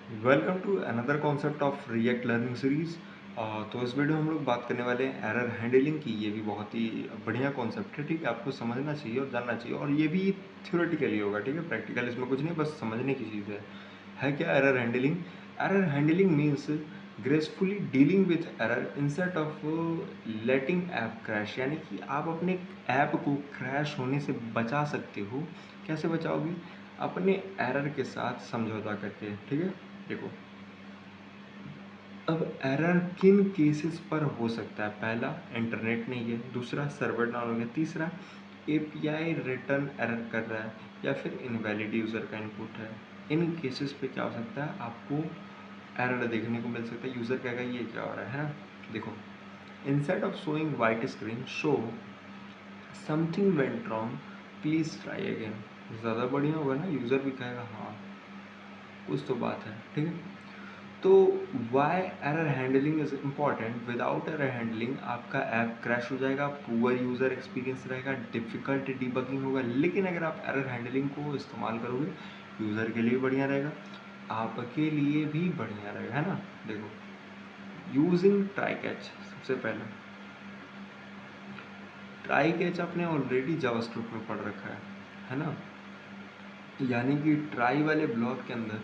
Welcome to another concept of React learning series. तो इस video में हम लोग बात करने वाले हैं एरर हैंडलिंग की। ये भी बहुत ही बढ़िया कॉन्सेप्ट है, ठीक है। आपको समझना चाहिए और जानना चाहिए, और ये भी थ्योरेटिकली होगा, ठीक है। प्रैक्टिकल इसमें कुछ नहीं, बस समझने की चीज़ है क्या error handling? Error handling means gracefully dealing with error instead of letting app crash. यानी कि आप अपने ऐप को क्रैश होने से बचा सकते हो। कैसे बचाओगे? अपने एरर के साथ समझौता करके, ठीक है। देखो, अब एरर किन केसेस पर हो सकता है? पहला, इंटरनेट नहीं है। दूसरा, सर्वर डाउन हो गया। तीसरा, एपीआई रिटर्न एरर कर रहा है, या फिर इनवैलिड यूज़र का इनपुट है। इन केसेस पे क्या हो सकता है? आपको एरर देखने को मिल सकता है। यूज़र कहेगा ये क्या हो रहा है ना। देखो, instead of showing white screen, show something went wrong, please try again. ज़्यादा बढ़िया होगा ना, यूज़र भी कहेगा हाँ कुछ तो बात है, ठीक है। तो why error handling is important? Without error handling आपका ऐप क्रैश हो जाएगा, पुअर यूज़र एक्सपीरियंस रहेगा, डिफ़िकल्ट डिबगिंग होगा। लेकिन अगर आप एरर हैंडलिंग को इस्तेमाल करोगे, यूज़र के लिए बढ़िया रहेगा, आपके लिए भी बढ़िया रहेगा, है ना। देखो, यूजिंग ट्राई कैच। सबसे पहले ट्राई कैच आपने ऑलरेडी जावास्क्रिप्ट में पढ़ रखा है ना। यानी कि ट्राई वाले ब्लॉक के अंदर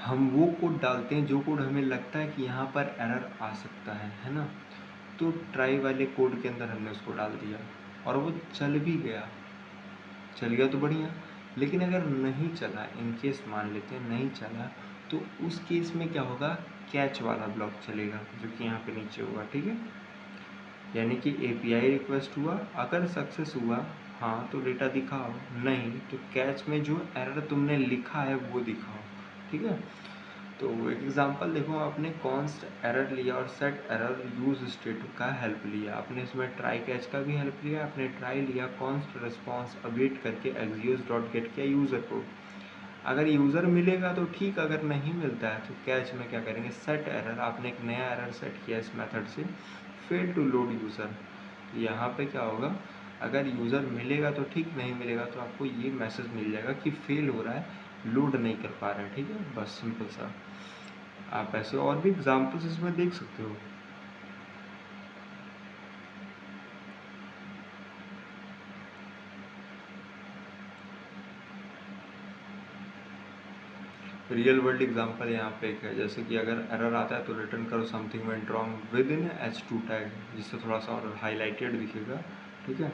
हम वो कोड डालते हैं जो कोड हमें लगता है कि यहाँ पर एरर आ सकता है ना। तो ट्राई वाले कोड के अंदर हमने उसको डाल दिया और वो चल भी गया। चल गया तो बढ़िया। लेकिन अगर नहीं चला, इन केस मान लेते हैं नहीं चला, तो उस केस में क्या होगा? कैच वाला ब्लॉक चलेगा, जो कि यहाँ पे नीचे होगा, ठीक है। यानी कि एपीआई रिक्वेस्ट हुआ, अगर सक्सेस हुआ हाँ तो डेटा दिखाओ, नहीं तो कैच में जो एरर तुमने लिखा है वो दिखाओ, ठीक है। तो एक एग्जांपल देखो, आपने कॉन्स्ट एरर लिया और सेट एरर यूज स्टेट का हेल्प लिया। आपने इसमें ट्राई कैच का भी हेल्प लिया, आपने ट्राई लिया, कॉन्स्ट रिस्पॉन्स अवेट करके एक्सियोस डॉट गेट किया यूज़र को। अगर यूज़र मिलेगा तो ठीक, अगर नहीं मिलता है तो कैच में क्या करेंगे? Set error. आपने एक नया एरर सेट किया इस मेथड से, फेल टू लोड यूज़र। यहाँ पे क्या होगा? अगर यूज़र मिलेगा तो ठीक, नहीं मिलेगा तो आपको ये मैसेज मिल जाएगा कि फेल हो रहा है, लोड नहीं कर पा रहा है, ठीक है। बस सिंपल सा। आप ऐसे और भी एग्जाम्पल्स इसमें देख सकते हो। रियल वर्ल्ड एग्जांपल यहाँ पे एक है, जैसे कि अगर एरर आता है तो रिटर्न करो something went wrong with in H2 tag, जिससे थोड़ा सा और हाईलाइटेड दिखेगा, ठीक है।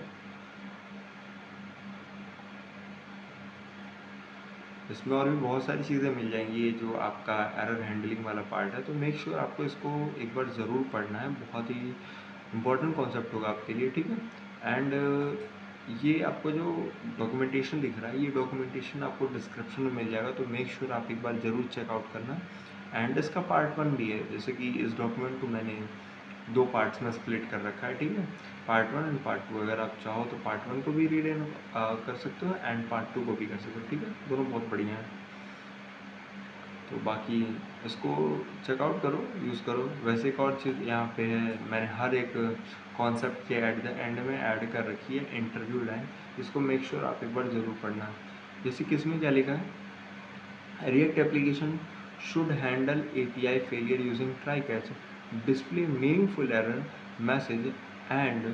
इसमें और भी बहुत सारी चीज़ें मिल जाएंगी। ये जो आपका एरर हैंडलिंग वाला पार्ट है, तो मेक श्योर आपको इसको एक बार ज़रूर पढ़ना है। बहुत ही इम्पोर्टेंट कॉन्सेप्ट होगा आपके लिए, ठीक है। एंड ये आपको जो डॉक्यूमेंटेशन दिख रहा है, ये डॉक्यूमेंटेशन आपको डिस्क्रिप्शन में मिल जाएगा, तो मेक श्योर आप एक बार ज़रूर चेकआउट करना। एंड इसका पार्ट 1 भी है, जैसे कि इस डॉक्यूमेंट को मैंने 2 पार्ट्स में स्प्लिट कर रखा है, ठीक है। Part 1 and part 2। अगर आप चाहो तो पार्ट 1 को भी रीड एंड कर सकते हो, एंड पार्ट 2 को भी कर सकते हो, ठीक है। दोनों बहुत बढ़िया है। तो बाकी इसको चेकआउट करो, यूज़ करो। वैसे एक और चीज़ यहाँ पे है, मैंने हर एक कॉन्सेप्ट के एट द एंड में ऐड कर रखी है इंटरव्यू लाइन। इसको मेक श्योर आप एक बार ज़रूर पढ़ना। जैसे कि इसमें क्या लिखा है? React application should handle API failure using try-catch, display meaningful error message, and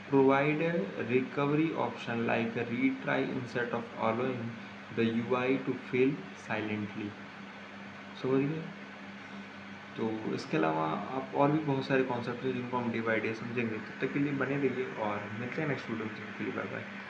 provide a recovery option like a retry instead of allowing the UI to fail silently. समझ गए? तो इसके अलावा आप और भी बहुत सारे कॉन्सेप्ट हैं जिनको हम डे बाई डे समझेंगे। तब तक के लिए बने रहिए और मिलते हैं नेक्स्ट वीडियो में। तब तक के लिए बाय बाय।